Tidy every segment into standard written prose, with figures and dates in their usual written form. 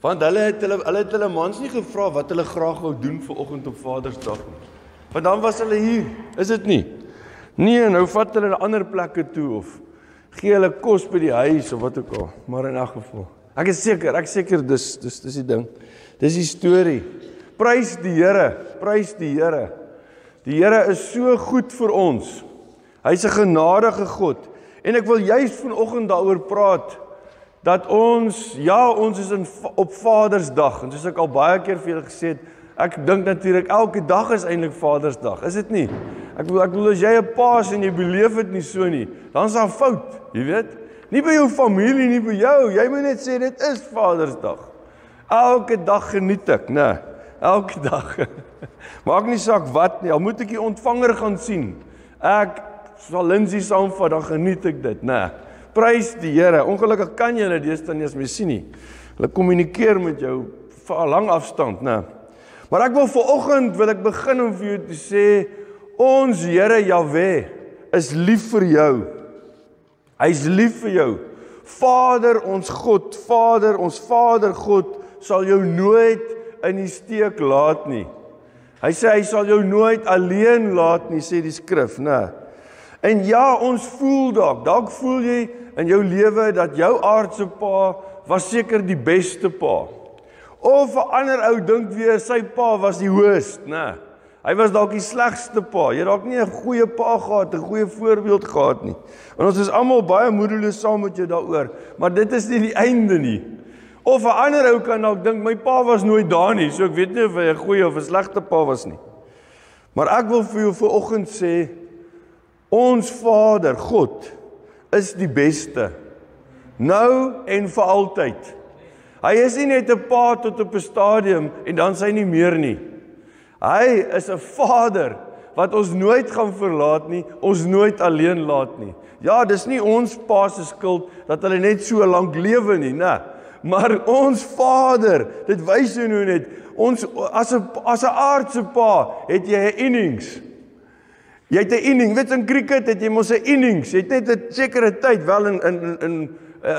Want hulle het hulle mans nie gevra wat hulle graag wou doen vir oggend op Vadersdag nie. Want dan was hulle hier, is dit nie? Nee, nou vat hulle na ander plekke toe of gee hulle kos by die huis of wat ook al, maar in elk geval. Ek is seker dis die ding. Dis die storie. Prys die Here, prys die Here. Die Here is so goed vir ons. Hy's 'n genadige God. En ek wil juist vanoggend daaroor praat dat ons is op Vadersdag. En soos ek al baie keer vir julle gesê het, ek dink natuurlik elke dag is eintlik Vadersdag, is dit nie? Ek bedoel as jy 'n pa is en jy beleef dit nie so nie, dan is daar fout, jy weet? Nie by jou familie, nie by jou. Jy moet net sê dit is Vadersdag. Elke dag geniet ek, né? Elke dag. Maak nie saak wat nie, al moet ek die ontvanger gaan sien. Ek sal Lindsay saamvat, dan geniet ek dit, né? Prys die Here. Ongelukkig kan jy dit deesdae nie as mens sien nie. Hulle kommunikeer met jou vir 'n lang afstand, né? Maar ek wil vanoggend begin om vir jou te sê, ons Here Jahwe is lief vir jou. Hy's lief vir jou. Vader, ons God, ons Vader God sal jou nooit in die steek laat nie. Hy sê hy sal jou nooit alleen laat nie, sê die skrif, né? En ja, ons voel dalk voel jy in jou lewe dat jou aardse pa was seker die beste pa. Of 'n ander ou dink weer sy pa was die hoogste, né? Hy was dalk die slegste pa. Jy het dalk nie 'n goeie pa gehad, 'n goeie voorbeeld gehad nie. En ons is almal baie moedeloos saam met jou daaroor, maar dit is nie die einde nie. Of 'n ander ou kan dalk dink my pa was nooit daar nie, so ek weet nie of hy 'n goeie of 'n slegte pa was nie. Maar ek wil vir jou vanoggend sê, ons Vader, God, is die beste. Nou en vir altyd. Hy is nie net 'n pa tot op 'n stadium en dan sy nie meer nie. Hy is 'n Vader wat ons nooit gaan verlaat nie, ons nooit alleen laat nie. Ja, dis nie ons pa se skuld dat hulle net so lank lewe nie, né? Maar ons Vader, dit wys jou nou net, ons as 'n aardse pa het jy 'n innings. Jy het 'n inning, weet in cricket het jy mos 'n innings. Jy het net 'n sekere tyd wel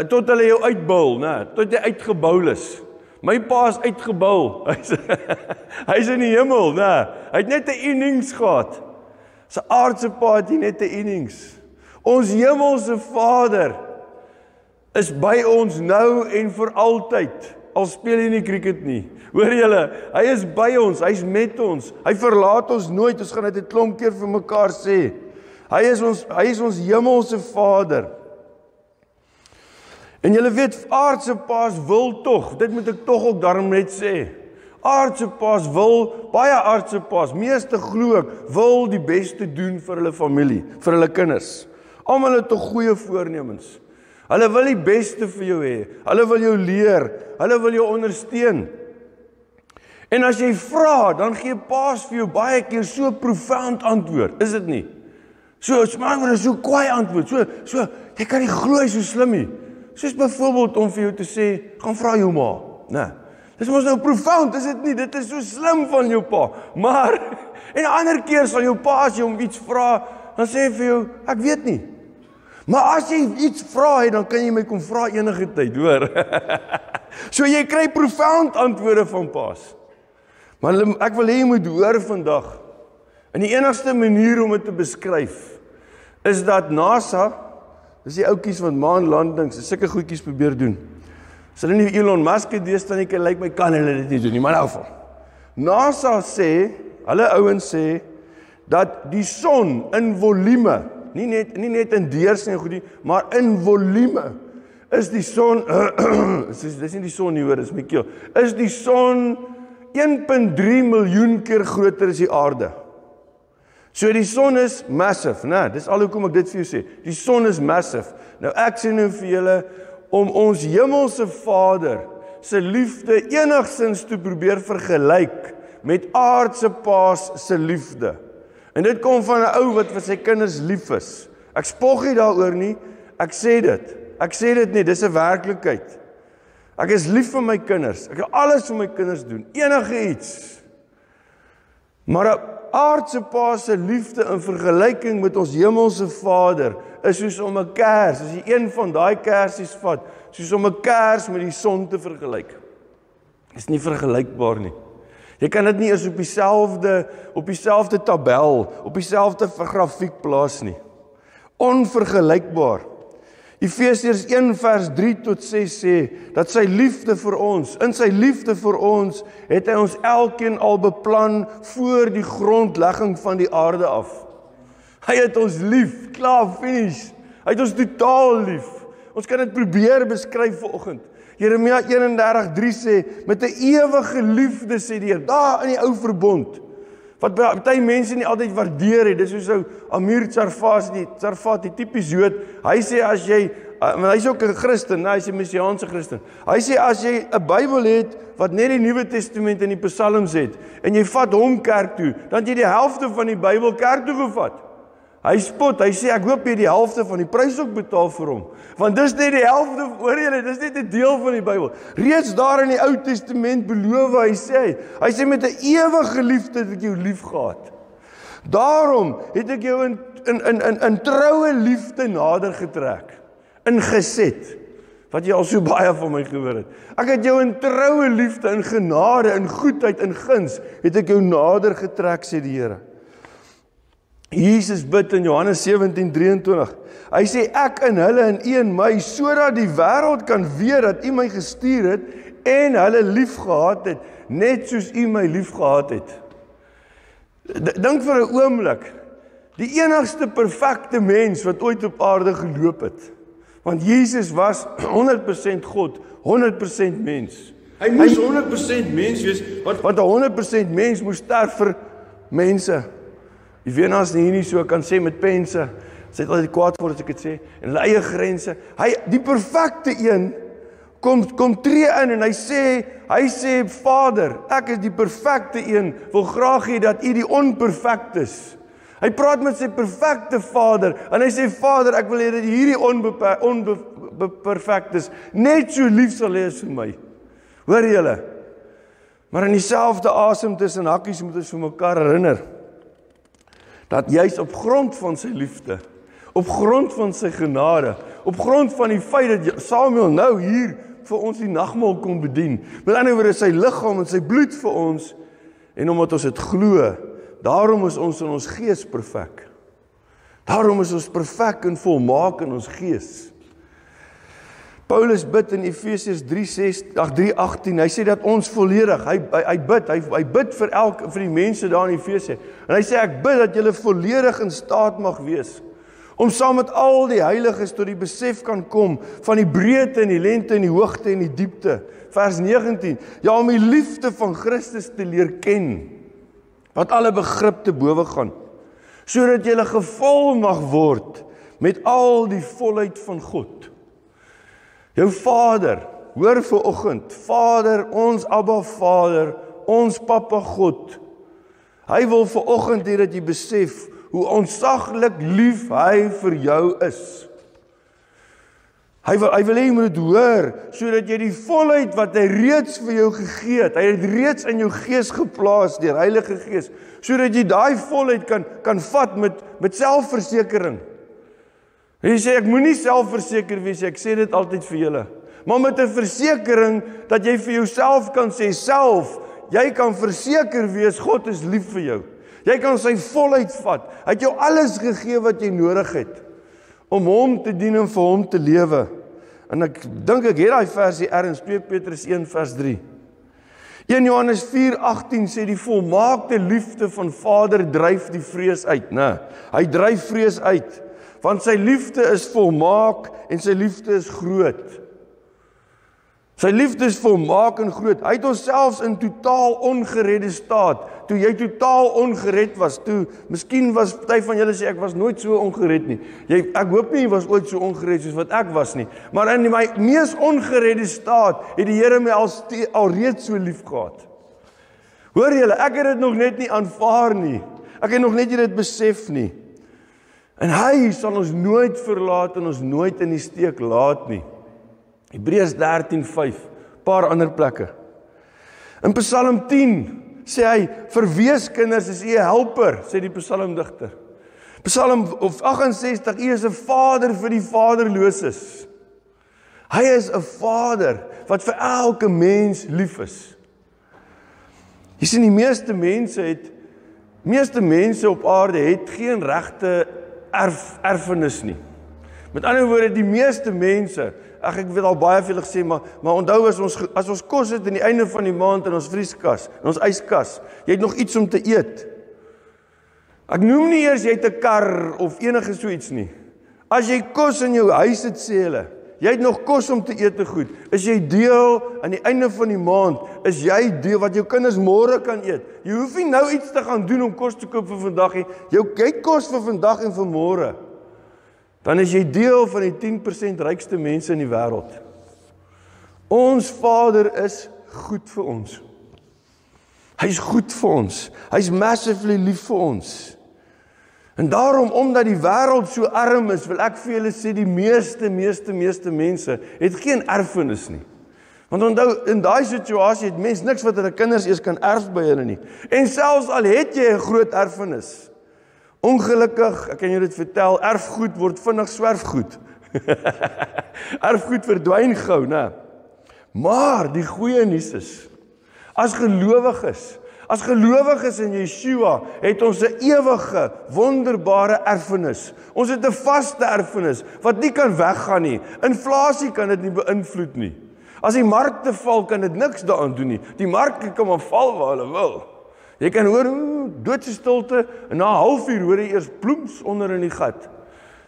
tot hulle jou uitbul, né? Tot jy uitgebou is. My pa is uitgebul. Hy's in die hemel, né? Hy het net 'n innings gehad. Sy aardse pa het net 'n innings. Ons hemelse Vader is by ons nou en vir altyd. Al speel hy nie cricket nie. Hoor julle, hy is by ons, hy's met ons. Hy verlaat ons nooit. Ons gaan dit 'n klomp keer vir mekaar sê. Hy is ons hemelse Vader. En julle weet, aardse paas wil tog, dit moet ek tog ook daarom net sê. Aardse paas wil, baie aardse paas, meeste glo ek, wil die beste doen vir hulle familie, vir hulle kinders. Almal het tog goeie voornemens. Hulle wil die beste vir jou hê. Hulle wil jou leer. Hulle wil jou ondersteun. En as jy vra, dan gee paas vir jou baie keer so profound antwoord. Is dit nie? So kwaai antwoord. So jy kan nie glo hy's so slim nie. Soos byvoorbeeld om vir jou te sê, gaan vra jou ma, né? Dis mos nou profound, is dit nie? Dit is so slim van jou pa. Maar en 'n ander keer sal jou pa as jy hom iets vra, dan sê hy vir jou, ek weet nie. Maar as jy iets vra, dan kan jy my kom vra enige tyd, hoor. So jy kry profound antwoorde van paas. Maar ek wil hê jy moet hoor vandag. En die enigste manier om dit te beskryf is dat NASA, dis die ouetjies wat maanlandings, sulke goedjies probeer doen. As hulle nie Elon Musk het deesdae nie, lyk my kan hulle dit nie doen nie, maar in elk geval. NASA sê, hulle ouens sê dat die son in volume, nie net in deursnee goed nie, maar in volume is die son dis nie die son nie, hoor, dis my keel. Is die son 1.3 miljoen keer groter as die aarde. So die son is massive, né? Dis al hoekom ek dit vir jou sê. Die son is massive. Nou ek sê nou vir julle om ons hemelse Vader se liefde enigstens te probeer vergelyk met aardse paas se liefde. En dit kom van 'n ou wat vir sy kinders lief is. Ek spog nie daaroor nie, ek sê dit. Ek sê dit nie, dis 'n werklikheid. Ek is lief vir my kinders. Ek wil alles vir my kinders doen, enige iets. Maar 'n aardse pa se liefde in vergelyking met ons hemelse Vader is soos om 'n kers, as jy een van daai kersies vat, soos om 'n kers met die son te vergelyk. Is nie vergelykbaar nie. Jy kan dit nie eens op dieselfde tabel, op dieselfde grafiek plaas nie. Onvergelykbaar. Efesiërs 1 vers 3 tot 6 sê, dat sy liefde vir ons, in sy liefde vir ons, het hy ons elkeen al beplan voor die grondlegging van die aarde af. Hy het ons lief, klaar, finish. Hy het ons totaal lief. Ons kan dit probeer beskryf vanoggend. Jeremia 31:3 sê, met 'n ewige liefde sê die Here, daar in die ou verbond, wat baie mense nie altyd waardeer het, dis soos ou Amir Tsarfati, tipies Jood, hy sê as jy, hy is ook 'n Christen, hy is 'n messiaanse Christen, hy sê as jy 'n Bybel het, wat net die Nuwe Testament en die Psalms het, en jy vat hom kerk toe, dan het jy die helfte van die Bybel kerk toe gevat. Hy spot, hy sê, ek hoop jy die helfte van die prys ook betaal vir hom. Want dis net die helfte, hoor julle, dis net 'n deel van die Bybel. Reeds daar in die Ou Testament beloof hy sê met 'n ewige liefde het ek jou lief gehad. Daarom het ek jou in troue liefde nader getrek, ingeset, wat jy al so baie van my gehoor het. Ek het jou in troue liefde, in genade, in goedheid, in guns, het ek jou nader getrek, sê die Here. Jesus bid in Johannes 17:23. Hy sê, ek in hulle en u in my, sodat die wêreld kan weet dat u my gestuur het en hulle lief gehad het, net soos u my lief gehad het. Dink vir 'n oomblik, die enigste perfekte mens wat ooit op aarde geloop het. Want Jesus was 100% God, 100% mens. Hy moes 100% mens wees, want 'n 100% mens moes sterf vir mense. Die Wenas nie so kan sê met pense, sy het altyd kwaad voor as ek dit sê, en hulle eie grense. Die perfekte een, kom tree in en hy sê, Vader, ek is die perfekte een, wil graag hê dat u die onperfect is. Hy praat met sy perfekte Vader, en hy sê, Vader, ek wil hê dat hierdie onperfect is, net so lief sal hê as vir my. Hoor julle? Maar in dieselfde asem tussen hakkies moet ons vir mekaar herinner, dat juist op grond van sy liefde, op grond van sy genade, op grond van die feit dat Samuel nou hier vir ons die nagmaal kom bedien, met ander woorde sy liggaam en sy bloed vir ons, en omdat ons dit glo, daarom is ons in ons gees perfek. Daarom is ons perfek en volmaak in ons gees. Paulus bid in Efesiërs 3:18, hy sê dat ons volledig, hy bid vir die mense daar in Efesië, en hy sê, ek bid dat julle volledig in staat mag wees, om saam met al die heiliges tot die besef kan kom, van die breedte en die lengte en die hoogte en die diepte. Vers 19, ja, om die liefde van Christus te leer ken, wat alle begrip te bowe gaan, sodat julle gevul mag word, met al die volheid van God. Jou Vader, hoor vanoggend, Vader, ons Abba Vader, ons Papa God, hy wil vanoggend hê dat jy besef, hoe ontsaglik lief hy vir jou is. Hy wil hê jy moet dit hoor, sodat jy die volheid wat hy reeds vir jou gegee het, hy het reeds in jou gees geplaas, deur Heilige Gees, sodat jy daai volheid kan vat met selfversekering. Hy sê, ek moenie selfverseker wees, ek sê dit altyd vir julle, maar met 'n versekering, dat jy vir jouself kan sê, jy kan verseker wees, God is lief vir jou. Jy kan sy volheid vat, hy het jou alles gegee wat jy nodig het, om hom te dien en vir hom te lewe. En ek dink ek het daai versie ergens, 2 Petrus 1 vers 3. 1 Johannes 4:18 sê, die volmaakte liefde van Vader dryf die vrees uit, né? Hy dryf vrees uit, want sy liefde is volmaak en sy liefde is groot. Sy liefde is volmaak en groot. Hy het ons selfs in totaal ongeredde staat, toe jy totaal ongered was, miskien was party van julle sê, ek was nooit so ongered nie. Ek hoop nie jy was ooit so ongered soos wat ek was nie. Maar in my mees ongeredde staat, het die Here my alreeds so lief gehad. Hoor julle, ek het dit nog net nie aanvaar nie. Ek het nog net nie dit besef nie. En hy sal ons nooit verlaat en ons nooit in die steek laat nie. Hebreërs 13:5, paar ander plekke. In Psalm 10 sê hy, vir weeskinders is u 'n helper, sê die psalmdigter. Psalm 68, u is 'n vader vir die vaderloses. Hy is 'n vader wat vir elke mens lief is. Jy sien, die meeste mense op aarde het geen regte erfenis nie. Met ander woorde, die meeste mense, ek weet al baie veel gesê, maar onthou as ons kos het aan die einde van die maand in ons vrieskas, in ons yskas, jy het nog iets om te eet. Ek noem nie eers jy het 'n kar of enige so iets nie. As jy kos in jou huis het, sê hulle, jy het nog kos om te eet te goed, is jy deel aan die einde van die maand, is jy deel wat jou kinders môre kan eet. Jy hoef nie nou iets te gaan doen om kos te koop vir vandag nie. Jy het kos vir vandag en vir môre. Dan is jy deel van die 10% rykste mense in die wêreld. Ons Vader is goed vir ons. Hy is goed vir ons. Hy is massively lief vir ons. En daarom, omdat die wêreld so arm is, wil ek vir julle sê, die meeste mense het geen erfenis nie. Want onthou, in daai situasie het mens niks wat hulle kinders eers kan erf by hulle nie. En selfs al het jy 'n groot erfenis, ongelukkig, ek kan jou dit vertel, erfgoed word vinnig swerfgoed. Erfgoed verdwyn gou, né? Maar die goeie nuus is, as gelowiges in Yeshua, het ons 'n ewige, wonderbare erfenis. Ons het 'n vaste erfenis, wat nie kan weggaan nie. Inflasie kan dit nie beïnvloed nie. As die markte val, kan dit niks daaraan doen nie. Die markte kan maar val waar hulle wil. Jy kan hoor, doodse stilte, en na 'n halfuur hoor jy eers ploems onder in die gat.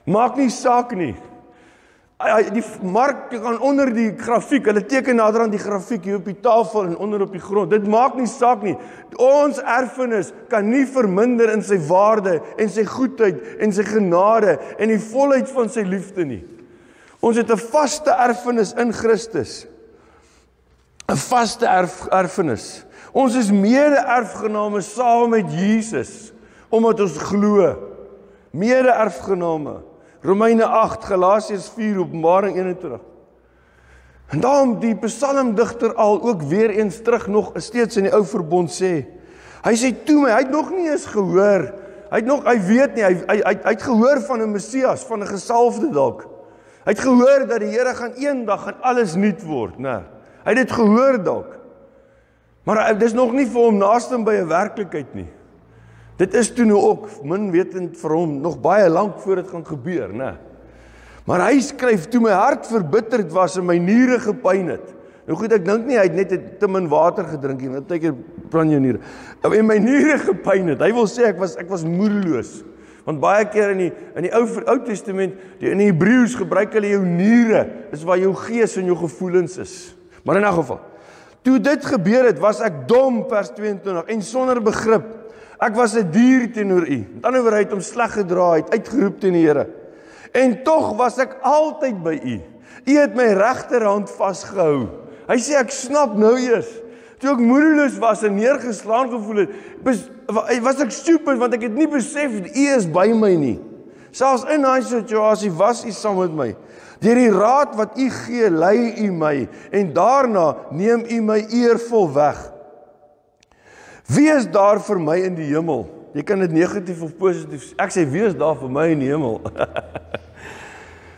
Maak nie saak nie. Die mark gaan onder die grafiek, hulle teken nader aan die grafiek hier op die tafel en onder op die grond. Dit maak nie saak nie. Ons erfenis kan nie verminder in sy waarde en sy goedheid en sy genade en die volheid van sy liefde nie. Ons het 'n vaste erfenis in Christus. 'n Vaste erfenis. Ons is mede-erfgename saam met Jesus, omdat ons glo. Mede-erfgename. Romeine 8, Galasiërs 4, Openbaring 21. En daarom die psalmdigter al ook weer eens terug nog steeds in die ou verbond sê. Hy sê toe my, hy het nog nie eens gehoor. Hy weet nie, hy het gehoor van 'n Messias, van 'n gesalfde dalk. Hy het gehoor dat die Here gaan eendag gaan alles nuut word, né? Hy het dit gehoor dalk. Maar dis nog nie vir hom naaste by 'n werklikheid nie. Dit is toe nou ook, min wetend vir hom, nog baie lank voor dit gaan gebeur, né? Maar hy skryf, toe my hart verbitterd was en my niere gepyn het. Nou goed, ek dink nie, hy het net te min water gedrink nie, want partykeer brand jou niere. En my niere gepyn het, hy wil sê, ek was moedeloos. Want baie keer in die Ou Testament, in die Hebreëus gebruik hulle jou niere, is waar jou gees en jou gevoelens is. Maar in 'n geval, toe dit gebeur het, was ek dom, vers 22, en sonder begrip. Ek was 'n dier teenoor U. Met ander woorde, hy het hom sleg gedra, hy het uitgeroep teen die Here. En tog was ek altyd by U. U het my regterhand vasgehou. Hy sê, ek snap nou eers. Toe ek moedeloos was en neergeslaan gevoel het, was ek stupid, want ek het nie besef, U is by my nie. Selfs in daai situasie was U saam met my. Deur die raad wat U gee, lei U my, en daarna neem U my eervol weg. Wie is daar vir my in die hemel? Jy kan dit negatief of positief. Ek sê, wie is daar vir my in die hemel?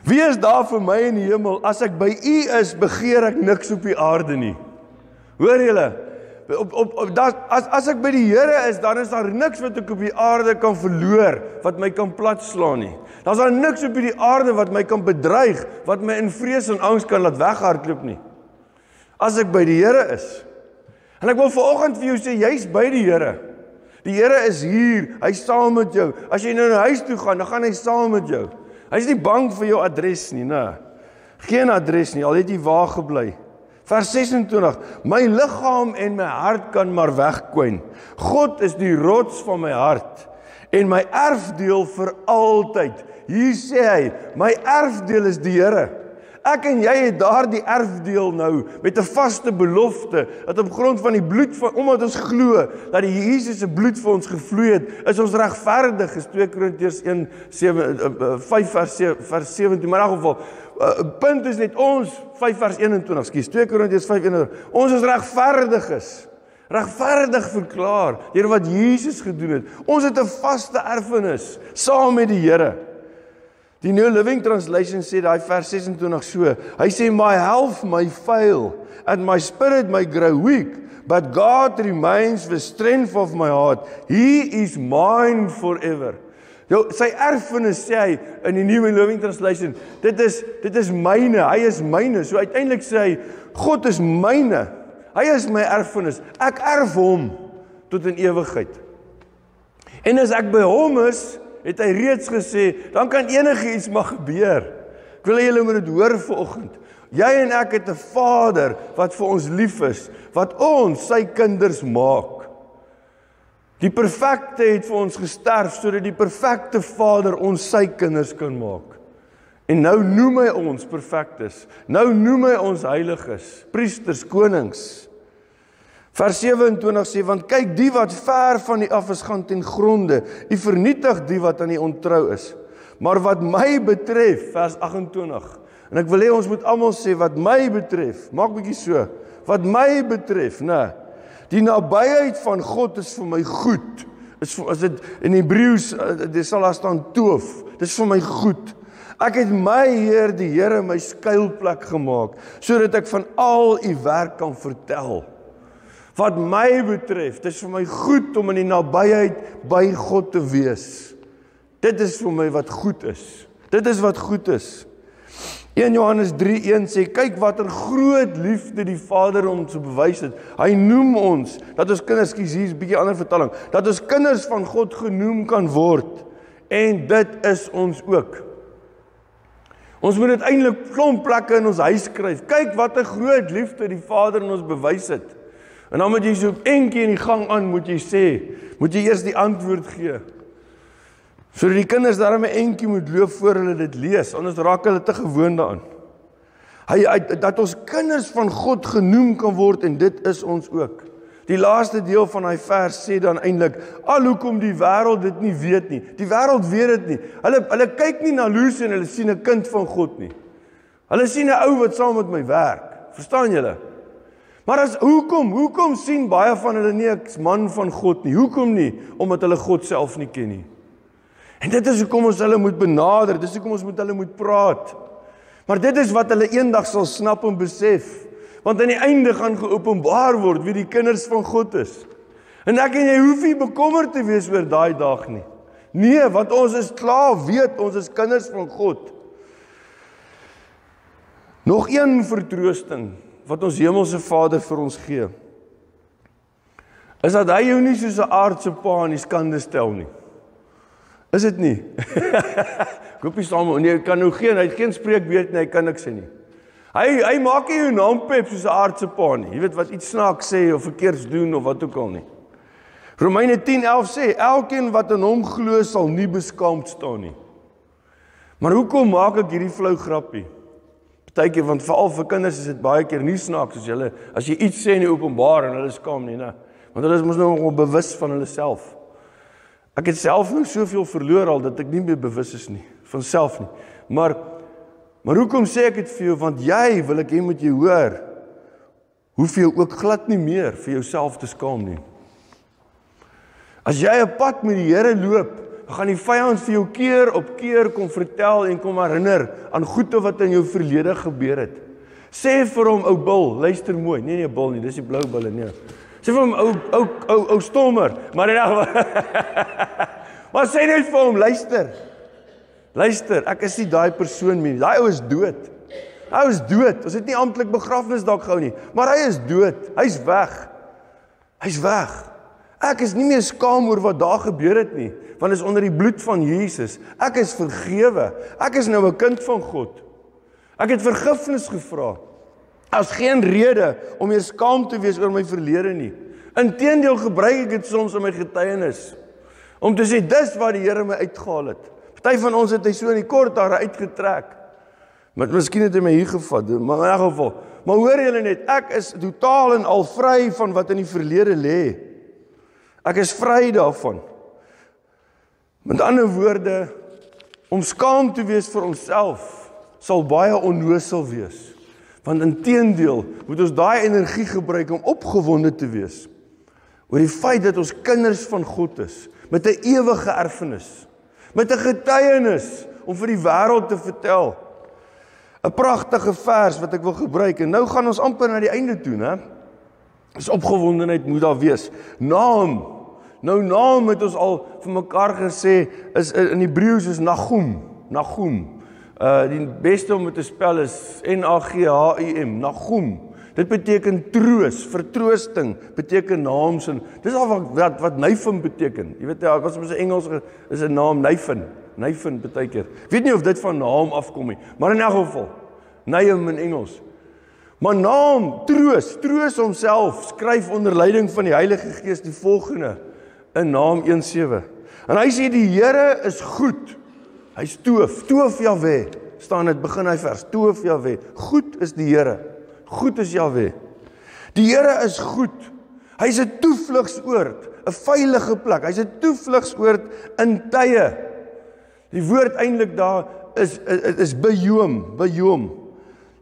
Wie is daar vir my in die hemel? As ek by U is, begeer ek niks op die aarde nie. Hoor julle? As ek by die Here is, dan is daar niks wat ek op die aarde kan verloor, wat my kan platslaan nie. Dan is daar niks op die aarde wat my kan bedreig, wat my in vrees en angs kan laat weghardloop nie. As ek by die Here is. En ek wil vanoggend vir jou sê, jy's by die Here. Die Here is hier, hy is saam met jou. As jy nou na huis toe gaan, dan gaan hy saam met jou. Hy is nie bang vir jou adres nie, nee. Geen adres nie, al het jy waar gebly. Vers 26, my liggaam en my hart kan maar wegkwyn. God is die rots van my hart en my erfdeel vir altyd. Hier sê hy, my erfdeel is die Here. Ek en jy het daardie erfdeel nou met 'n vaste belofte dat op grond van die bloed van omdat ons glo dat die Jesus se bloed vir ons gevloei het, is ons regverdig, is 2 Korintiërs 5 vers 17. Maar in elk geval, punt is net ons 5 vers 21, skus, 2 Korintiërs 5:21. Ons is regverdig verklaar deur wat Jesus gedoen het. Ons het 'n vaste erfenis saam met die Here. Die New Living Translation sê daai vers 26 so. Hy sê, my health may fail and my spirit may grow weak, but God remains the strength of my heart. He is mine forever. Sy erfenis sê hy in die New Living Translation, dit is myne, hy is myne. So uiteindelik sê hy, God is myne. Hy is my erfenis. Ek erf hom tot in ewigheid. En as ek by hom is, het hy reeds gesê, dan kan enige iets mag gebeur. Ek wil hê julle moet dit hoor vanoggend. Jy en ek het 'n Vader wat vir ons lief is, wat ons sy kinders maak. Die perfekte het vir ons gesterf, sodat die perfekte Vader ons sy kinders kan maak. En nou noem hy ons perfektes. Nou noem hy ons heiliges, priesters, konings. Vers 27 sê, want kyk, die wat ver van die af is, gaan ten gronde. U vernietig die wat aan die ontrou is. Maar wat my betref, vers 28, en ek wil hê ons moet almal sê, wat my betref, maak bietjie so, wat my betref, die nabyheid van God is vir my goed. As dit in Hebreëus, dit sal daar staan toof, dit is vir my goed. Ek het my Heer, die Here, my skuilplek gemaak, sodat ek van al u werk kan vertel. Wat my betref, dit is vir my goed om in die nabyheid by God te wees. Dit is vir my wat goed is. Dit is wat goed is. 1 Johannes 3:1 sê, kyk wat 'n groot liefde die Vader ons bewys het. Hy noem ons, dat ons kinders, hier is 'n bietjie ander vertaling, dat ons kinders van God genoem kan word. En dit is ons ook. Ons moet dit eintlik klomp plekke in ons huis skryf. Kyk wat 'n groot liefde die Vader in ons bewys het. En dan moet jy so eentjie in die gang aan, moet jy sê, moet jy eers die antwoord gee. Sodat die kinders daarom 'n entjie moet loop voor hulle dit lees, anders raak hulle te gewoond daaraan. Dat ons kinders van God genoem kan word, en dit is ons ook. Die laaste deel van hy vers sê dan eintlik, hoekom die wêreld dit nie weet nie. Die wêreld weet dit nie. Hulle kyk nie na Lucy en hulle sien 'n kind van God nie. Hulle sien 'n ou wat saam met my werk. Verstaan julle? Maar hoekom sien baie van hulle nie 'n man van God nie? Hoekom nie? Omdat hulle God self nie ken nie. En dit is hoekom ons hulle moet benader, dit is hoekom ons met hulle moet praat. Maar dit is wat hulle eendag sal snap en besef, want aan die einde gaan geopenbaar word wie die kinders van God is. En ek en jy hoef nie bekommerd te wees oor daai dag nie. Nee, want ons is klaar weet, ons is kinders van God. Nog een vertroosting wat ons hemelse Vader vir ons gee, is dat hy jou nie soos 'n aardse pa in die skande stel nie. Is dit nie? Ek hoop jy saam, en jy kan nou hy het geen spreekbeurt nie, hy kan niks sê nie. Hy maak nie jou naam pep soos 'n aardse pa nie. Jy weet wat iets snaaks sê of verkeerds doen of wat ook al nie. Romeine 10:11 sê, elkeen wat in hom glo sal nie beskaamd staan nie. Maar hoekom maak ek hierdie flou grappie? Partykeer, want veral vir kinders is dit baie keer nie snaaks as jy iets sê in die openbaar en hulle skaam nie, want hulle is mos nou bewus van hulle self. Ek het self nou soveel verloor al, dat ek nie meer bewus is nie, van self nie. Maar hoekom sê ek dit vir jou? Want jy, wil ek hê moet jy hoor, hoef jy ook glad nie meer vir jouself te skaam nie. As jy 'n pad met die Here loop, dan gaan die vyand vir jou keer op keer kom vertel en kom herinner aan goede wat in jou verlede gebeur het. Sê vir hom, ou Bil, luister mooi. Nee, Bil nie, dis die blou bulle, nee. Sê vir hom, ou Stommer, maar in elk geval. Maar sê net vir hom, luister, ek is nie daai persoon meer. Daai ou is dood. Hy is dood. Ons het nie amptelik begrafnis dalk gehou nie, maar hy is dood. Hy's weg. Ek is nie meer skaam oor wat daar gebeur het nie, want is onder die bloed van Jesus. Ek is vergewe. Ek is nou 'n kind van God. Ek het vergifnis gevra. As geen rede om meer skaam te wees oor my verlede nie. Inteendeel gebruik ek dit soms in my getuienis, om te sê, dis wat die Here my uitgehaal het. Party van ons het hy so in die kort hare uitgetrek. Maar miskien het hy my hier gevat, maar in elk geval. Maar hoor julle net, ek is totaal en al vry van wat in die verlede lê. Ek is vry daarvan. Met ander woorde, om skaam te wees vir onsself, sal baie onnosel wees. Want inteendeel moet ons daai energie gebruik om opgewonde te wees oor die feit dat ons kinders van God is, met 'n ewige erfenis, met 'n getuienis om vir die wêreld te vertel. 'n Pragtige vers wat ek wil gebruik, en nou gaan ons amper na die einde toe, né? Dis opgewondenheid moet daar wees. Naam. Nou naam het ons al vir mekaar gesê is in Hebreëus is Nagum. Die beste om dit te spel is N-A-G-H-U-M, Nagum. Dit beteken troos, vertroosting, beteken naamsin. Dis al wat Nyfin beteken. Jy weet, wat is in Engels is 'n naam Nyfin beteken. Ek weet nie of dit van naam afkom nie, maar in elk geval, Nahum in Engels. Maar naam, troos homself, skryf onder leiding van die Heilige Gees die volgende in Naam 1:7. En hy sê die Here is goed. Hy's Toof Jahwe, staan dit begin hy vers, Toof Jahwe. Goed is die Here. Goed is Jahwe. Die Here is goed. Hy's 'n toevlugsoord, 'n veilige plek. Hy's 'n toevlugsoord in tye. Die woord eintlik daar is bejoom.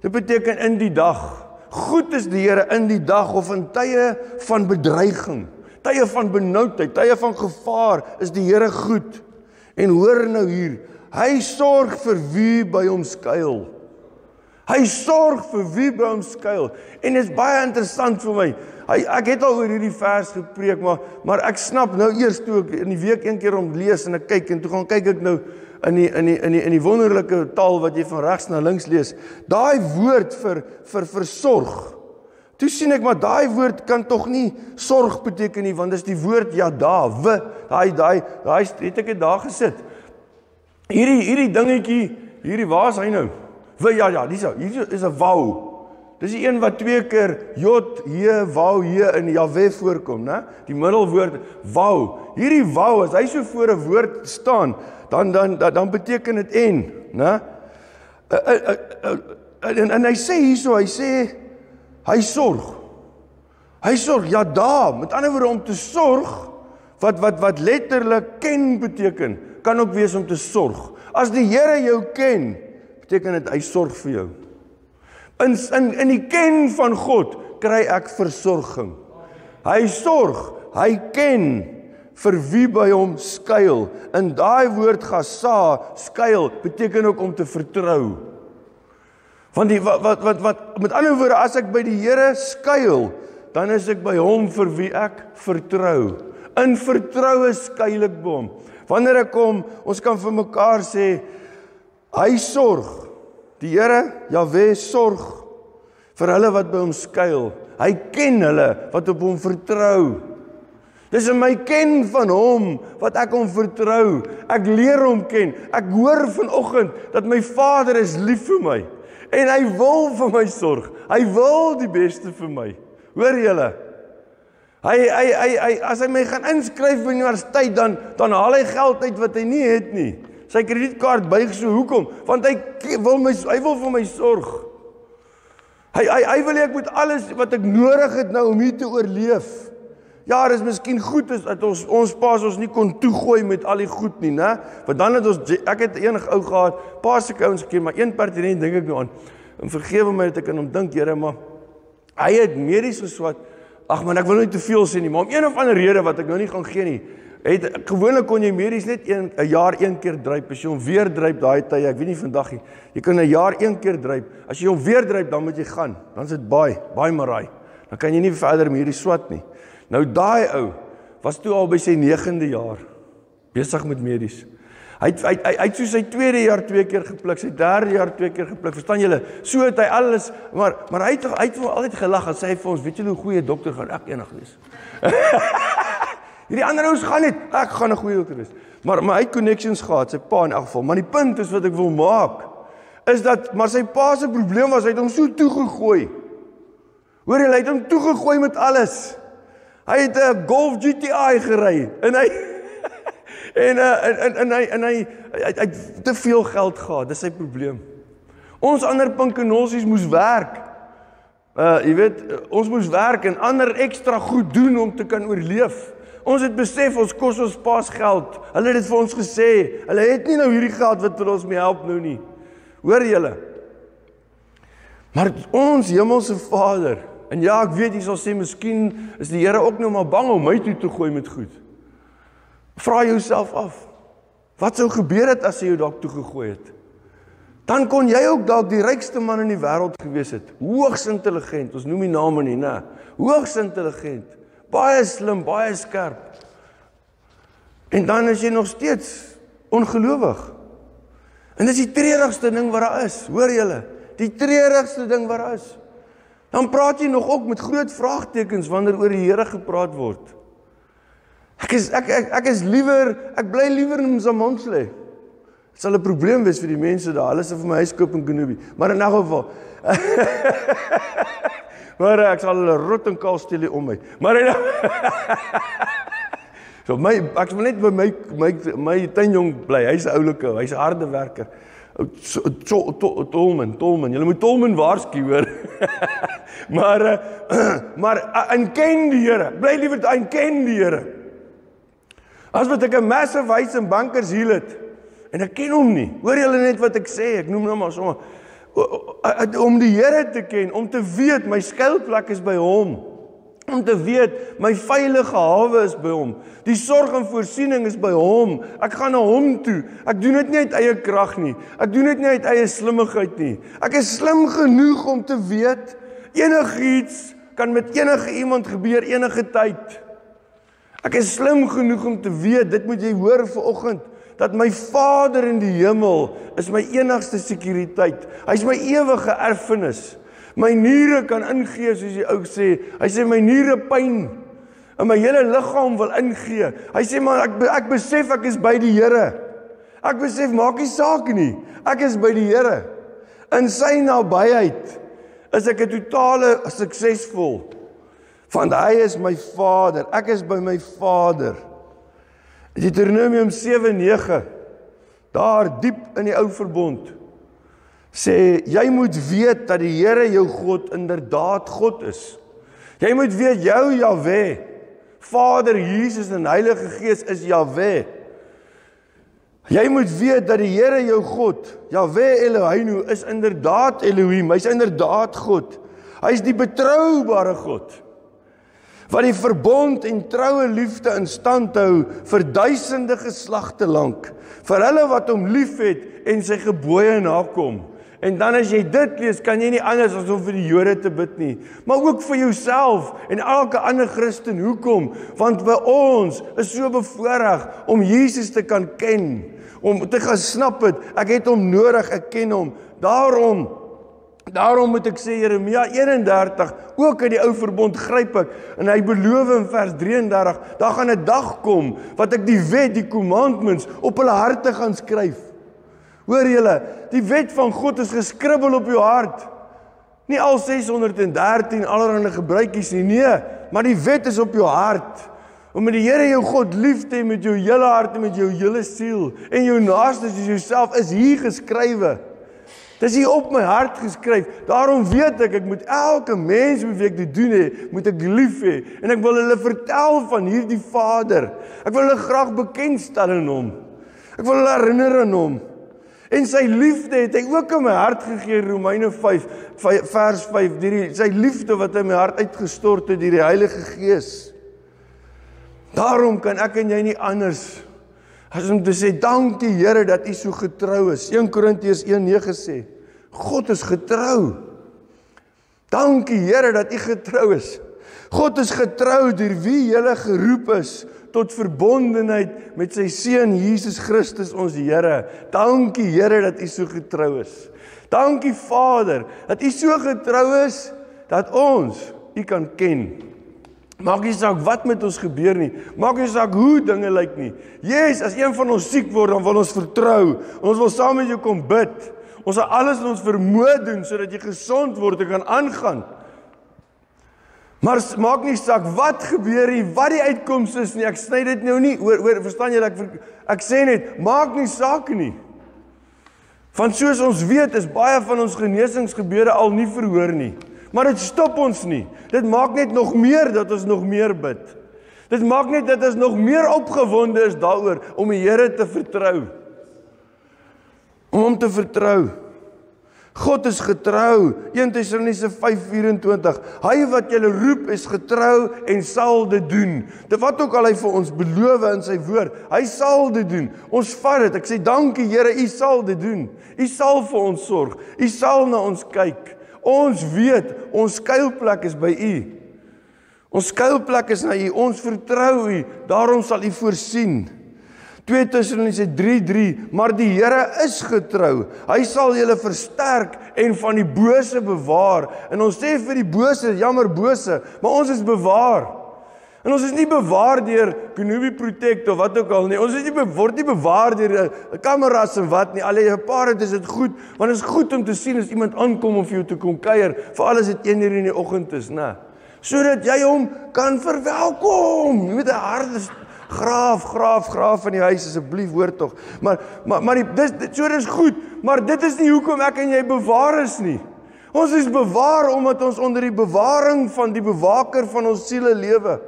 Dit beteken in die dag. Goed is die Here in die dag of in tye van bedreiging, tye van benoudheid, tye van gevaar is die Here goed. En hoor nou hier, hy sorg vir wie by hom skuil. Hy sorg vir wie by hom skuil. En dit is baie interessant vir my. Ek het al oor hierdie vers gepreek, maar ek snap nou eers toe ek in die week een keer om lees en ek kyk en toe gaan kyk ek nou in die wonderlike taal wat jy van regs na links lees. Daai woord vir sorg. Toe sien ek maar daai woord kan tog nie sorg beteken nie, want dis die woord yada, daai het ek dit daar gesit. Hierdie dingetjie, waar is hy nou? Ja, hier is 'n wou. Dis die een wat 2 keer jod, wou in Jahwe voorkom, né? Die middelwoord wou. Hierdie wou, as hy so voor 'n woord staan, dan beteken dit en, né? En hy sê hierso, hy sorg. Hy sorg, ja met ander woorde om te sorg, wat letterlik ken beteken, kan ook wees om te sorg. As die Here jou ken, beteken dit hy sorg vir jou. In die ken van God kry ek versorging. Hy sorg, hy ken vir wie by hom skuil. In daai woord gasa, skuil, beteken ook om te vertrou. Want wat met ander woorde, as ek by die Here skuil, dan is ek by hom vir wie ek vertrou. In vertroue skuil ek by hom. Wanneer ek kom, ons kan vir mekaar sê, hy sorg. Die Here, Jahwe, sorg vir hulle wat by hom skuil. Hy ken hulle wat op hom vertrou. Dis in my ken van hom wat ek hom vertrou. Ek leer hom ken. Ek hoor vanoggend dat my Vader is lief vir my. En hy wil vir my sorg. Hy wil die beste vir my. Hoor julle? As hy my gaan inskryf by universiteit, dan haal hy geld uit wat hy nie het nie. Sy kredietkaart buig so, hoekom? Want hy wil vir my sorg. Hy wil ek moet alles wat ek nodig het nou om hier te oorleef. Ja, dit is miskien goed dat ons paas ons nie kon toegooi met al die goed nie, né? Want dan het ek het enig ou gehad, paas ek ouens gekeer, maar een pertinent dink ek nou aan. En vergewe my dat ek aan hom dink, Here, maar hy het medies geswat. Ag man, ek wil nie te veel sê nie, maar om een of ander rede wat ek nou nie gaan gee nie. Gewoonlik kon jy medies net 'n jaar een keer dryp, as jy hom weer dryp daai tye, ek weet nie vandag nie. Jy kan 'n jaar een keer dryp. As jy hom weer dryp, dan moet jy gaan. Dan is dit baie maraai. Dan kan jy nie verder medies swat nie. Nou daai ou was toe al by sy 9de jaar besig met medies. Hy het so sy 2de jaar 2 keer gepluk, sy 3de jaar 2 keer gepluk. Verstaan julle? So het hy alles, maar hy het altyd gelag en sê hy vir ons, weet julle hoe goeie dokter gaan ek eendag wees? Hierdie ander ouens gaan net, ek gaan 'n goeie dokter wees. Maar hy het connections gehad, sy pa in elk geval. Maar die punt is wat ek wil maak, is dat, maar sy pa se probleem was, hy het hom so toegegooi. Hoor jy, hy het hom toegegooi met alles. Hy het 'n Golf GTI gery, en hy het te veel geld gehad, dis sy probleem. Ons ander pinkenolsies moes werk. Jy weet, ons moes werk en ander ekstra goed doen om te kan oorleef. Ons het besef, ons kos ons paas geld. Hulle het dit vir ons gesê. Hulle het nie nou hierdie geld wat vir ons mee help nou nie. Hoor julle? Maar ons hemelse Vader, en ja, ek weet, jy sal sê, miskien is die Here ook nou maar bang om my toe te gooi met goed. Vra jouself af, wat sou gebeur het as hy jou dalk toegegooi het? Dan kon jy ook dalk die rykste man in die wêreld gewees het. Hoogs intelligent, ons noem die name nie, né? hoogs intelligent, baie slim, baie skerp. En dan is jy nog steeds ongelowig. En dis die treurigste ding wat daar is, hoor julle? Die treurigste ding wat daar is. Dan praat jy nog ook met groot vraagtekens wanneer oor die Here gepraat word. Ek bly liewer in Mzamonsle. Dit sal 'n probleem wees vir die mense daar. Hulle sal vir my huis koop in Konobi. Maar in 'n geval. Maar ek sal hulle rot en kaal steel hier om my. Maar so ek wil net by my tuinjong bly. Hy's 'n oulike, hy's 'n harde werker. Tolman, julle moet Tolman waarsku, hoor. maar en ken die Here. Bly liewer en ken die Here. As wat ek 'n massive huis in Bankershill het en ek ken hom nie. Hoor julle net wat ek sê? Ek noem nou maar sommer om die Here te ken, om te weet my skuilplek is by hom. Om te weet my veilige hawe is by hom. Die sorg en voorsiening is by hom. Ek gaan na hom toe. Ek doen dit nie uit eie krag nie. Ek doen dit nie uit eie slimmigheid nie. Ek is slim genoeg om te weet enigiets kan met enige iemand gebeur enige tyd. Ek is slim genoeg om te weet, dit moet jy hoor vanoggend, dat my Vader in die hemel is my enigste sekuriteit. Hy is my ewige erfenis. My niere kan ingee, soos die ou sê. Hy sê my niere pyn en my hele liggaam wil ingee. Hy sê maar ek besef ek is by die Here. Ek besef maak nie saak nie. Ek is by die Here. In sy nabyheid is ek 'n totale suksesvol. Want hy is my Vader. Ek is by my Vader. Deuteronomium 7:9. Daar diep in die ou verbond sê, jy moet weet dat die Here jou God inderdaad God is. Jy moet weet, jou Jahwe, Vader, Jesus en Heilige Gees is Jahwe. Jy moet weet dat die Here jou God, Jahwe Eloheinu, is inderdaad Elohim, hy is inderdaad God. Hy is die betroubare God, wat die verbond en troue liefde in stand hou vir duisende geslagte lank, vir hulle wat hom liefhet en sy gebooie nakom. En dan as jy dit lees, kan jy nie anders as om vir die Jode te bid nie, maar ook vir jouself en elke ander Christen. Hoekom? Want by ons is so bevoorreg om Jesus te kan ken, om te gaan snap het, ek het hom nodig, ek ken hom. Daarom moet ek sê, Jeremia 31, ook in die ou verbond gryp ek, en hy beloof in vers 33, daar gaan 'n dag kom, wat ek die wet, die commandments, op hulle harte gaan skryf. Hoor julle, die wet van God is geskribbel op jou hart. Nie al 613 allerhande gebruikies nie, nee, maar die wet is op jou hart. Om met die Here jou God lief te hê met jou hele hart en met jou hele siel, en jou naaste soos jouself, is hier geskrywe. Dit is hier op my hart geskryf. Daarom weet ek moet elke mens met wie ek dit doen hê, moet ek lief hê. En ek wil hulle vertel van hierdie Vader. Ek wil hulle graag bekendstel in hom. Ek wil hulle herinner aan hom. En sy liefde het hy ook in my hart gegee, Romeine 5, vers 5, sy liefde wat hy in my hart uitgestort het deur die Heilige Gees. Daarom kan ek en jy nie anders as om te sê, dank die Here dat U so getrou is. 1 Korintiërs 1:9 sê, God is getrou. Dank die Here dat U getrou is. God is getrou deur wie julle geroep is tot verbondenheid met sy Seun Jesus Christus ons Here. Dankie Here dat U so getrou is. Dankie Vader dat U so getrou is dat ons U kan ken. Maak nie saak wat met ons gebeur nie. Maak nie saak hoe dinge lyk nie. Yes, as een van ons siek word, dan wil ons vertrou. Ons wil saam met jou kom bid. Ons sal alles in ons vermoë doen sodat jy gesond word en kan aangaan. Maar maak nie saak wat gebeur nie, wat die uitkoms is nie. Ek sny dit nou nie oor verstaan julle, ek sê net, maak nie saak nie. Want soos ons weet, is baie van ons genesingsgebede al nie verhoor nie. Maar dit stop ons nie. Dit maak net nog meer dat ons nog meer bid. Dit maak net dat ons nog meer opgewonde is daaroor om die Here te vertrou. Om hom te vertrou. God is getrou. 1 Tessalonisense 5:24. Hy wat julle roep is getrou en sal dit doen. Dit wat ook al hy vir ons beloof in sy woord, hy sal dit doen. Ons vat dit. Ek sê dankie Here, U sal dit doen. U sal vir ons sorg. U sal na ons kyk. Ons weet, ons skuilplek is by U. Ons skuilplek is na U, ons vertrou U, daarom sal U voorsien. 2 Tessalonisense 3:3, maar die Here is getrou. Hy sal julle versterk en van die bose bewaar. En ons sê vir die bose, jammer bose, maar ons is bewaar. En ons is nie bewaar deur Kenobi Protect of wat ook al nie. Ons is word nie bewaar deur kameras en wat nie. Allee, 'n paar dit is dit goed, want dit is goed om te sien as iemand aankom om vir jou te kom kuier, veral as dit 1:00 in die oggend is, né? Sodat jy hom kan verwelkom. Jy moet 'n harde graaf in die huis asseblief, hoor tog. Maar so dis goed, maar dit is nie hoekom ek en jy bewaar is nie. Ons is bewaar omdat ons onder die bewaring van die bewaker van ons siele lewe.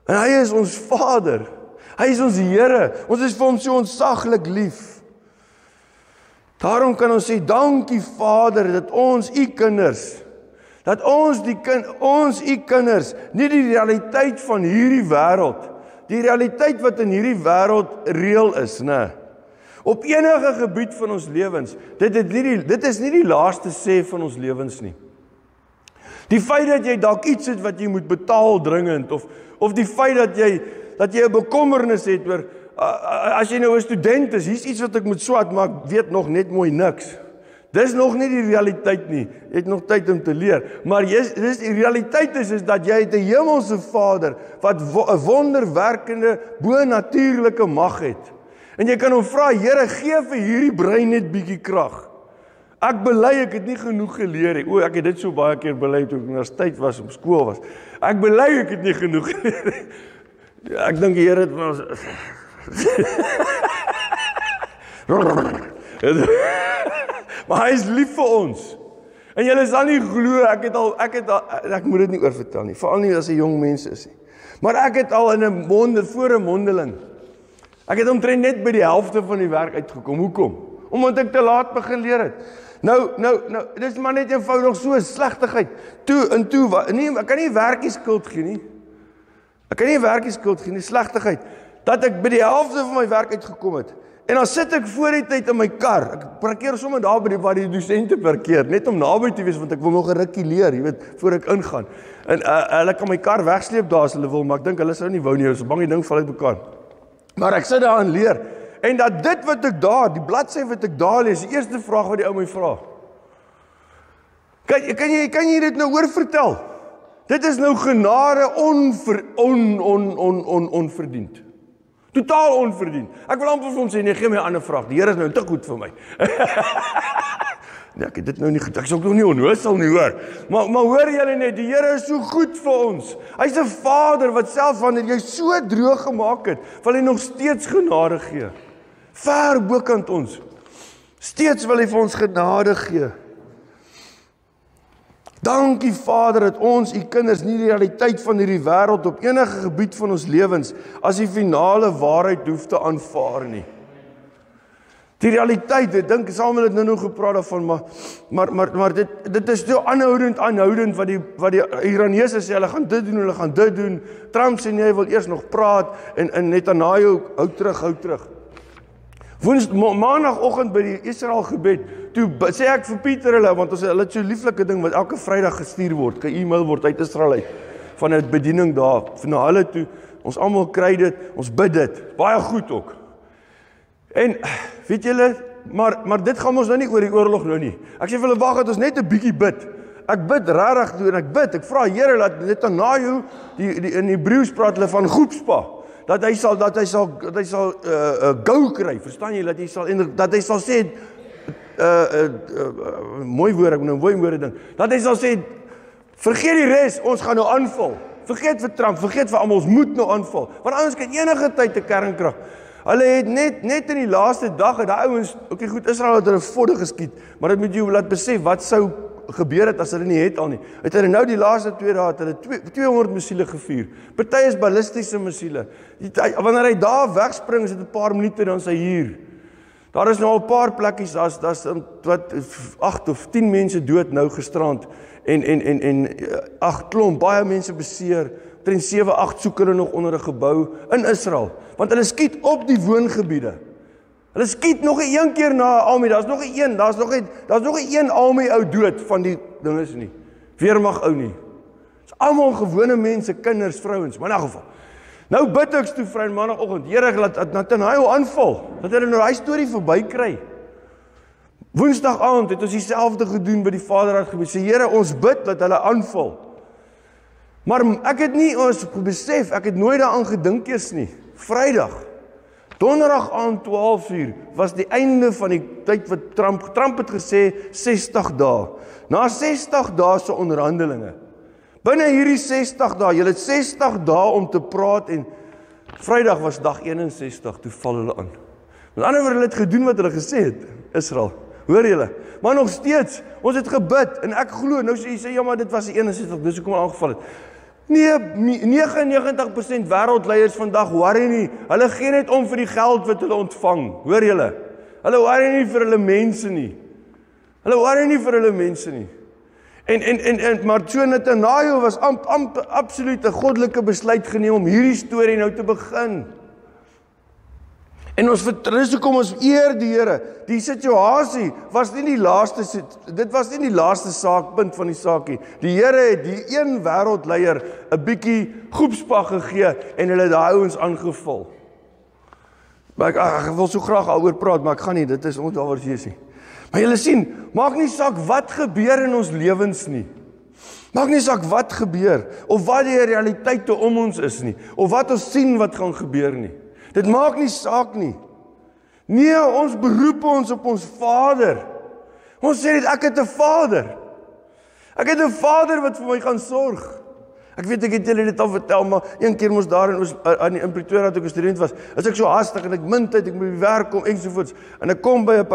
En hy is ons Vader. Hy is ons Here. Ons is vir hom so ontsaglik lief. Daarom kan ons sê, dankie Vader, dat ons U kinders, ons U kinders, nie die realiteit van hierdie wêreld, die realiteit wat in hierdie wêreld reël is, né? Op enige gebied van ons lewens, dit is nie die laaste sê van ons lewens nie. Die feit dat jy dalk iets het wat jy moet betaal dringend, of die feit dat jy 'n bekommernis het oor, as jy nou 'n student is, hier's iets wat ek moet swat, maar ek weet nog net mooi niks. Dis nog nie die realiteit nie. Jy het nog tyd om te leer. Maar die realiteit is dat jy het 'n hemelse Vader wat 'n wonderwerkende, bo-natuurlike mag het. En jy kan hom vra, Here, gee vir hierdie brein net bietjie krag. Ek bely ek het nie genoeg geleer nie. Ek het dit so baie keer bely toe ek universiteit was, op skool was. Ek bely ek het nie genoeg geleer nie. Ek dink die Here het vir ons maar hy is lief vir ons. En julle sal nie glo, ek moet dit nie oorvertel nie, veral nie as 'n jong mens is nie. Maar ek het al voor 'n mondeling. Ek het omtrent net by die helfte van die werk uitgekom. Hoekom? Omdat ek te laat begin leer het. Nou, dis maar net eenvoudig so 'n slegtigheid. Ek kan nie werkie skuld gee nie. Slegtigheid. Dat ek by die helfte van my werk uitgekom het. En dan sit ek voor die tyd in my kar. Ek parkeer sommer daar by waar die dosente parkeer, net om naby te wees, want ek wil nog 'n rukkie leer, jy weet, voor ek ingaan. En hulle kan my kar wegsleep daar as hulle wil, maar ek dink hulle sou nie wou nie, hulle is bang die ding val uit mekaar. Maar ek sit daar en leer. En dat dit wat ek daar, die bladsy wat ek daar lees, die eerste vraag wat die ou my vra. Kan jy dit nou oorvertel? Dit is nou genade onverdiend. Totaal onverdiend. Ek wil amper vir hom sê, nee, gee my 'n ander vraag. Die Here is nou te goed vir my. Nee, ek het dit nou nie goed. Ek is ook nog nie onnoosel nie, hoor. Maar hoor julle net, die Here is so goed vir ons. Hy's 'n Vader wat self wanneer jy so droog gemaak het, wil hy nog steeds genade gee. Ver bokant ons. Steeds wil hy vir ons genade gee. Dankie Vader dat ons U kinders nie die realiteit van hierdie wêreld op enige gebied van ons lewens as die finale waarheid hoef te aanvaar nie. Die realiteit, ek dink saam met dit nou gepraat daarvan, maar dit is so aanhoudend wat die Iraneese sê, hulle gaan dit doen. Trump sê nee, hy wil eers nog praat en Netanyahu hou terug. Maandagoggend by die Israel gebed, toe sê ek vir Pieter hulle, want hulle het so lieflike ding wat elke Vrydag gestuur word, 'n e-mail word uit Israel uit, van 'n bediening daar, na hulle toe, ons almal kry dit, ons bid dit, baie goed ook. En, weet julle, maar dit gaan ons nou nie oor die oorlog nou nie. Ek sê vir hulle, wag, dat ons net 'n bietjie bid. Ek bid regtig toe en ek bid, ek vra Here, laat Netanyahu, in Hebreëus praat hulle van goepspa, dat hy sal gou kry, verstaan jy, dat hy sal sê, mooi woord, ek moet nou mooi woorde ding, dat hy sal sê, vergeet die res, ons gaan nou aanval, vergeet vir Trump, vergeet vir almal, ons moet nou aanval, want anders kan enige tyd 'n kernkrag. Hulle het net in die laaste dag, die ouens, okay goed, Israel het hulle vodde geskiet, maar dit moet jy laat besef, wat sou gebeur het as hulle nie het al nie. Het hulle nou die laaste 2 dae, het hulle 200 missiele gevuur. Party is ballistiese missiele. Wanneer hy daar wegspring, is dit 'n paar minute, dan is hy hier. Daar is nou al 'n paar plekkies, daar's wat 8 of 10 mense dood nou gisterand, en 8 klomp, baie mense beseer, omtrent 7, 8 soek hulle nog onder 'n gebou in Israel, want hulle skiet op die woongebiede. Hulle skiet nog 'n een keer na 'n army, daar's nog 'n een army ou dood van die dinges nie. Weermag ou nie. Dis almal gewone mense, kinders, vrouens, maar in 'n geval. Nou bid ek toe vrou maandagooggend, Here, laat Nathanael aanval, dat hulle nou daai storie verby kry. Woensdag aand het ons dieselfde gedoen by die Vaderraad gebeur. Sê Here, ons bid dat hulle aanval. Maar ek het nie ons besef, ek het nooit daaraan gedink eers nie. Vrydag, donderdag aand 12:00 was die einde van die tyd wat Trump het gesê 60 dae. Na 60 dae se onderhandelinge. Binne hierdie 60 dae, julle het 60 dae om te praat en Vrydag was dag 61, toe val hulle aan. Met ander woorde, hulle het gedoen wat hulle gesê het, Israel. Hoor julle? Maar nog steeds, ons het gebid en ek glo, nou sê ja, maar dit was die 61, dis hoekom aangeval het. Nee, 99% wêreldleiers vandag worry nie. Hulle gee net om vir die geld wat hulle ontvang. Hoor julle? Hulle worry nie vir hulle mense nie. Hulle worry nie vir hulle mense nie. Maar so Nathanael was absoluut 'n goddelike besluit geneem om hierdie storie nou te begin. En ons vertrou kom ons eer die Here. Die situasie was nie die laaste, dit was nie die laaste saakpunt van die saakie. Die Here het die een wêreldleier 'n bietjie groepspak gegee en hulle het daai ouens aangeval. Maar ek wil so graag daaroor praat, maar ek gaan nie, dit is ons daaroor hier sien. Maar julle sien, maak nie saak wat gebeur in ons lewens nie. Maak nie saak wat gebeur, of wat die realiteite om ons is nie, of wat ons sien wat gaan gebeur nie. Dit maak nie saak nie. Nee, ons beroep ons op ons Vader. Ons sê net, ek het 'n Vader. Ek het 'n Vader wat vir my gaan sorg. Ek weet ek het julle dit al vertel, maar een keer moes daar in Pretoria toe ek 'n student was, is ek so haastig en ek min tyd, ek moet by werk kom ensovoorts. En ek kom by 'n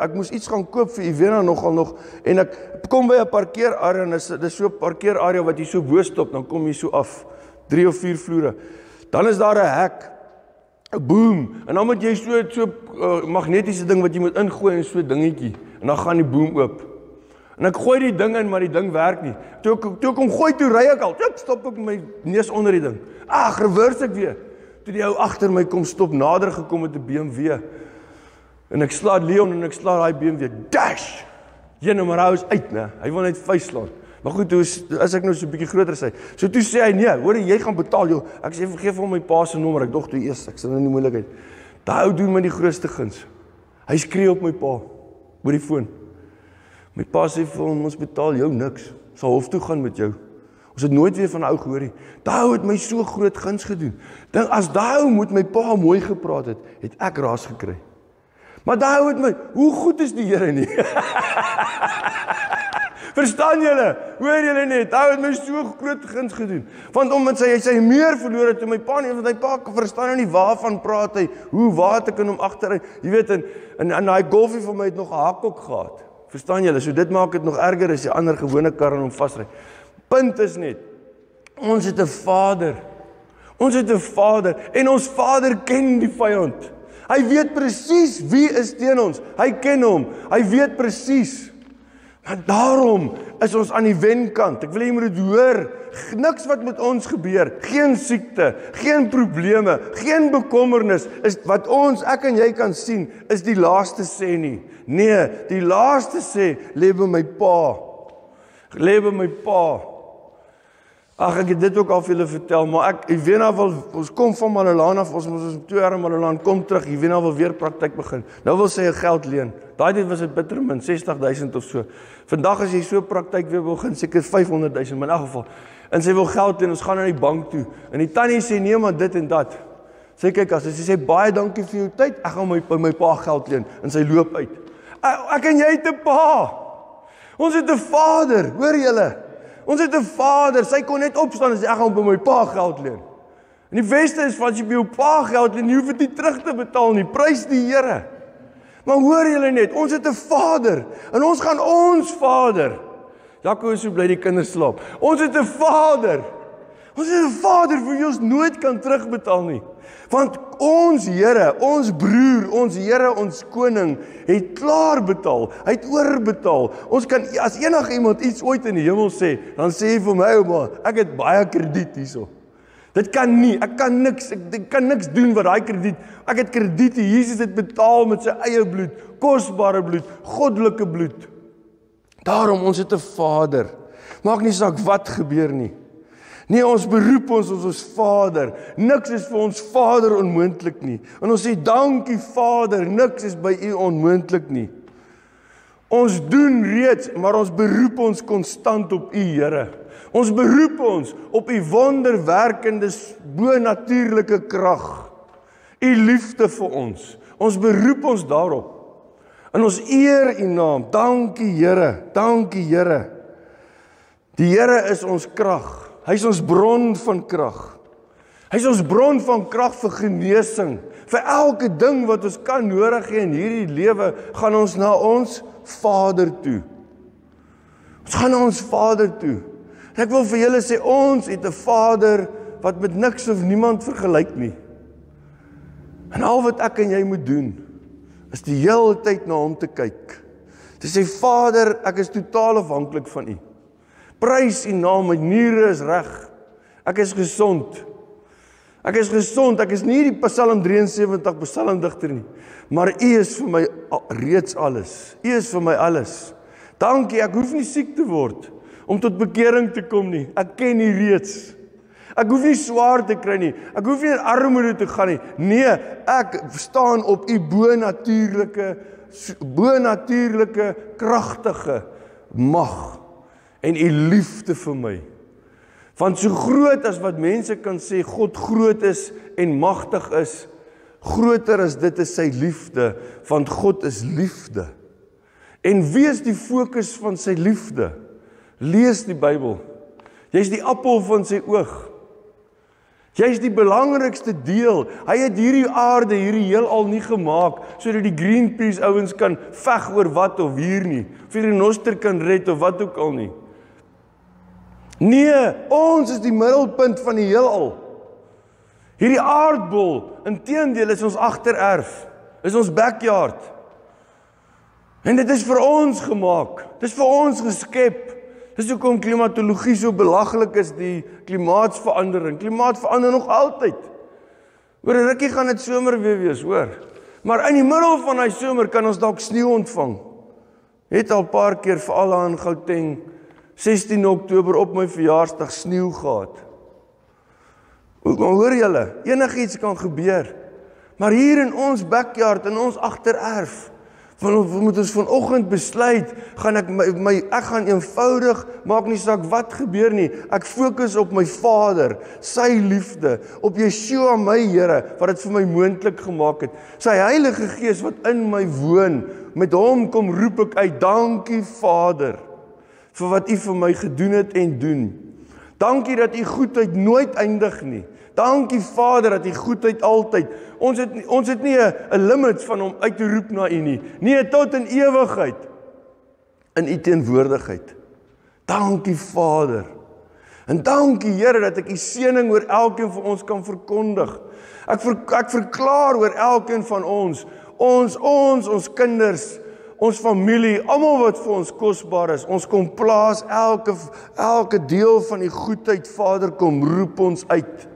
ek moes iets gaan koop vir Ivena nog en ek kom by 'n parkeerarea en dis so 'n parkeerarea wat jy so bo stop, dan kom jy so af 3 of 4 vloere. Dan is daar 'n hek. 'n boom, en dan moet jy so magnetiese ding wat jy moet ingooi in so 'n dingetjie, en dan gaan die boom oop. En ek gooi die ding in, maar die ding werk nie. Toe ek hom gooi, toe ry ek al, stop ek my neus onder die ding. Reverse ek weer. Toe die ou agter my kom stop, nader gekom met 'n BMW. En ek sla Leon en ek sla daai BMW, dash! Jene, maar hy is uit, né? Hy wil net vuis slaan. Maar goed, toe is ek nou so 'n bietjie groter sy. So toe sê hy, nee, hoor jy gaan betaal, joh. Ek sê, vergeef hom my pa se nommer, ek dog toe eers, ek sal nou nie moeilikheid. Daai ou doen my die grootste guns. Hy skree op my pa, oor die foon. My pa sê vir hom, ons betaal jou niks, sal hof toe gaan met jou. Ons het nooit weer van ou gehoor nie. Daai ou het my so groot guns gedoen. Dink, as daai ou met my pa mooi gepraat het, het ek raas gekry. Maar daai ou het my, hoe goed is die Here nie? Verstaan julle? Hoor julle net? Hy het my so groot guns gedoen. Want omdat sy meer verloor het toe my pa nie, want hy pa verstaan nou nie waarvan praat hy, waar het ek in hom agteruit. Jy weet, en daai golfie van my het nog 'n hakkok gehad. Verstaan julle? So dit maak dit nog erger as die ander gewone kar in hom vasry. Punt is net, ons het 'n Vader. Ons het 'n Vader en ons Vader ken die vyand. Hy weet presies wie is teen ons. Hy ken hom. Hy weet presies. Maar daarom is ons aan die wenkant. Ek wil jy moet dit hoor. Niks wat met ons gebeur, geen siekte, geen probleme, geen bekommernis, is wat ek en jy kan sien, is die laaste sê nie. Nee, die laaste sê, lê by my pa. Lê by my pa. Ek het dit ook al vir julle vertel, maar Ivena wil, ons kom van Malelane af, ons 2 jaar in Malelane, kom terug, Ivena wil weer praktyk begin. Nou wil sy geld leen. Daai tyd was dit bitter min, 60,000 of so. Vandag as jy so praktyk weer begin, seker 500,000, maar in elk geval. En sy wil geld leen, ons gaan na die bank toe. En die tannie sê, nee maar dit en dat. Sy kyk as, sy sê, baie dankie vir jou tyd, ek gaan by my pa geld leen. En sy loop uit. Ek en jy het 'n pa. Ons het 'n Vader, hoor julle? Ons het 'n Vader, sy kon net opstaan en sê, ek gaan by my pa geld leen. En die beste is, as jy by jou pa geld leen, jy hoef dit nie terug te betaal nie, prys die Here. Maar hoor julle net, ons het 'n Vader, en ons gaan ons Vader. Jaco is so bly die kinders slaap. Ons het 'n Vader. Ons het 'n Vader vir wie ons nooit kan terugbetaal nie. Want ons Here, ons broer, ons Here, ons koning, het klaar betaal, hy het oorbetaal. Ons kan, as enige iemand iets ooit in die hemel sê, dan sê hy vir my, ouma, ek het baie krediet hierso. Dit kan nie, ek kan niks doen wat daai krediet, ek het krediet, Jesus het betaal met sy eie bloed, kosbare bloed, goddelike bloed. Daarom, ons het 'n Vader. Maak nie saak wat gebeur nie. Nee, ons beroep ons as ons Vader. Niks is vir ons Vader onmoontlik nie. En ons sê, dankie Vader, niks is by U onmoontlik nie. Ons doen reeds, maar ons beroep ons konstant op U, Here. Ons beroep ons op U wonderwerkende, bonatuurlike krag. U liefde vir ons. Ons beroep ons daarop. En ons eer U naam. Dankie Here, dankie Here. Die Here is ons krag. Hy is ons bron van krag. Hy is ons bron van krag vir genesing. Vir elke ding wat ons kan nodig hê in hierdie lewe, gaan ons na ons Vader toe. Ons gaan na ons Vader toe. En ek wil vir julle sê, ons het 'n Vader wat met niks of niemand vergelyk nie. En al wat ek en jy moet doen, is die hele tyd na hom te kyk. Te sê, Vader, ek is totaal afhanklik van U. Prys U naam, my niere is reg. Ek is gesond. Ek is gesond, ek is nie die Psalm 73 psalmdigter nie, maar U is vir my reeds alles. U is vir my alles. Dankie, ek hoef nie siek te word om tot bekering te kom nie. Ek ken U reeds. Ek hoef nie swaar te kry nie. Ek hoef nie in armoede te gaan nie. Nee, ek staan op U bonatuurlike, kragtige mag en U liefde vir my. Want so groot as wat mense kan sê God groot is en magtig is, groter as dit is sy liefde, want God is liefde. En wie is die fokus van sy liefde? Lees die Bybel. Jy is die appel van sy oog. Jy is die belangrikste deel. Hy het hierdie aarde, hierdie heelal nie gemaak, sodat die Greenpeace ouens kan veg oor wat of hier nie, of die renoster kan red of wat ook al nie. Nee, ons is die middelpunt van die heelal. Hierdie aardbol, inteendeel is ons agtererf, is ons backyard. En dit is vir ons gemaak, dit is vir ons geskep. Dis hoekom klimatologie so belaglik is, die klimaatsverandering. Klimaat verander nog altyd. Oor 'n rukkie gaan dit somer weer wees, hoor. Maar in die middel van die somer kan ons dalk sneeu ontvang. Het al 'n paar keer veral aan Gauteng 16 Oktober op my verjaarsdag sneeu gehad. Hoor julle, enigiets kan gebeur. Maar hier in ons backyard, in ons agtererf, moet ons vanoggend besluit, ek gaan eenvoudig, maak nie saak wat gebeur nie, ek fokus op my Vader, sy liefde, op Yeshua my Here, wat dit vir my moontlik gemaak het, sy Heilige Gees wat in my woon, met hom kom roep ek uit, dankie Vader, vir wat U vir my gedoen het en doen. Dankie dat U goedheid nooit eindig nie. Dankie Vader dat U goedheid altyd. Ons het nie 'n limit van om uit te roep na U nie. Nee, tot in ewigheid in U teenwoordigheid. Dankie Vader. En dankie Here dat ek U seëning oor elkeen van ons kan verkondig. Ek verklaar oor elkeen van ons kinders, ons familie, almal wat vir ons kosbaar is, ons kom plaas elke deel van die goedheid, Vader, kom roep ons uit.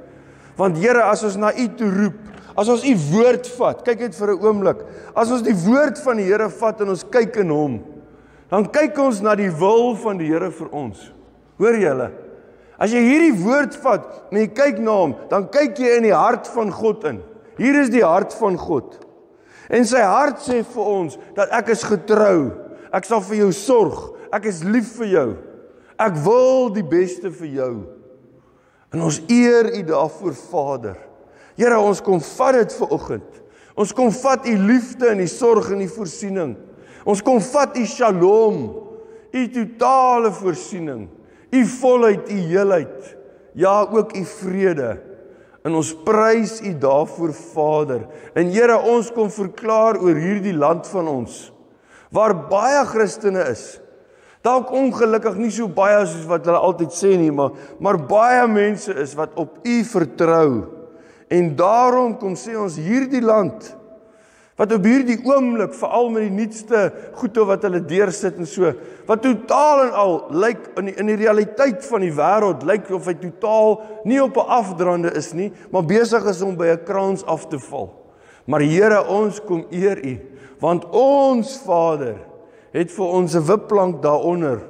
Want Here, as ons na U toe roep, as ons U woord vat, kyk net vir 'n oomblik, as ons die woord van die Here vat en ons kyk in hom, dan kyk ons na die wil van die Here vir ons. Hoor julle? As jy hierdie woord vat en jy kyk na hom, dan kyk jy in die hart van God in. Hier is die hart van God. En sy hart sê vir ons, dat ek is getrou, ek sal vir jou sorg, ek is lief vir jou, ek wil die beste vir jou. En ons eer U daarvoor, Vader. Here, ons kom vat dit vanoggend. Ons kom vat U liefde en die sorg en die voorsiening. Ons kom vat U shalom, U totale voorsiening, U volheid, U heelheid, ja, ook U vrede. En ons prys U daarvoor, Vader. En Here, ons kom verklaar oor hierdie land van ons, waar baie Christene is. Dalk ongelukkig nie so baie soos wat hulle altyd sê nie, maar baie mense is wat op U vertrou. En daarom kom sê ons hierdie land, wat op hierdie oomblik, veral met die nuutste goede wat hulle deursit en so, wat totaal en al lyk in die realiteit van die wêreld, lyk of hy totaal nie op 'n afdraande is nie, maar besig is om by 'n kraans af te val. Maar Here, ons kom eer U, want ons Vader het vir ons 'n wipplank daaronder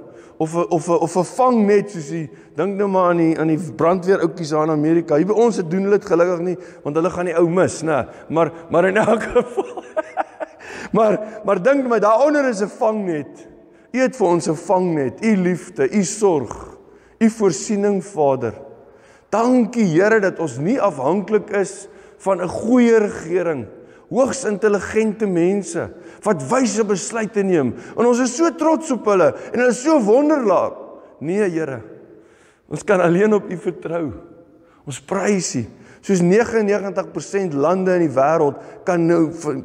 of 'n vangnet soos die dink nou maar aan die brandweeroutjies daar in Amerika. Hier by ons doen hulle dit gelukkig nie, want hulle gaan die ou mis, né? Maar in elk geval. maar dink my, daaronder is 'n vangnet. U het vir ons 'n vangnet, u liefde, u sorg, u voorsiening, Vader. Dankie Here dat ons nie afhanklik is van 'n goeie regering, hoogs intelligente mense wat wyse besluite neem. En ons is so trots op hulle en hulle is so wonderlik. Nee, Here. Ons kan alleen op U vertrou. Ons prys U. Soos 99% lande in die wêreld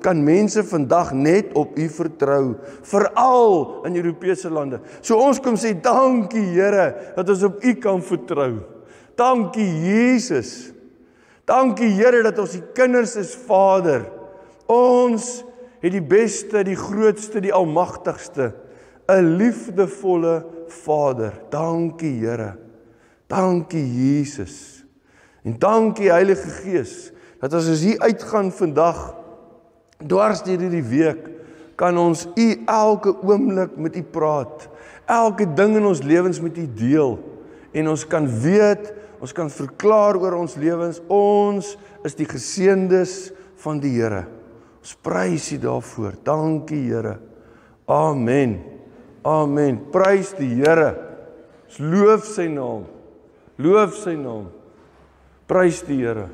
kan mense vandag net op U vertrou, veral in Europese lande. So ons kom sê dankie Here dat ons op U kan vertrou. Dankie Jesus. Dankie Here dat ons die kinders is, Vader. Ons het die beste, die grootste, die almagtigste, 'n liefdevolle Vader. Dankie Here. Dankie Jesus. En dankie Heilige Gees, dat as ons hier uitgaan vandag, dwars deur hierdie week, kan ons U elke oomblik met U praat. Elke ding in ons lewens met U deel. En ons kan weet, ons kan verklaar oor ons lewens, ons is die geseëndes van die Here. Ons prys U daarvoor. Dankie Here. Amen. Amen. Prys die Here. Ons loof sy naam. Loof sy naam. Prys die Here.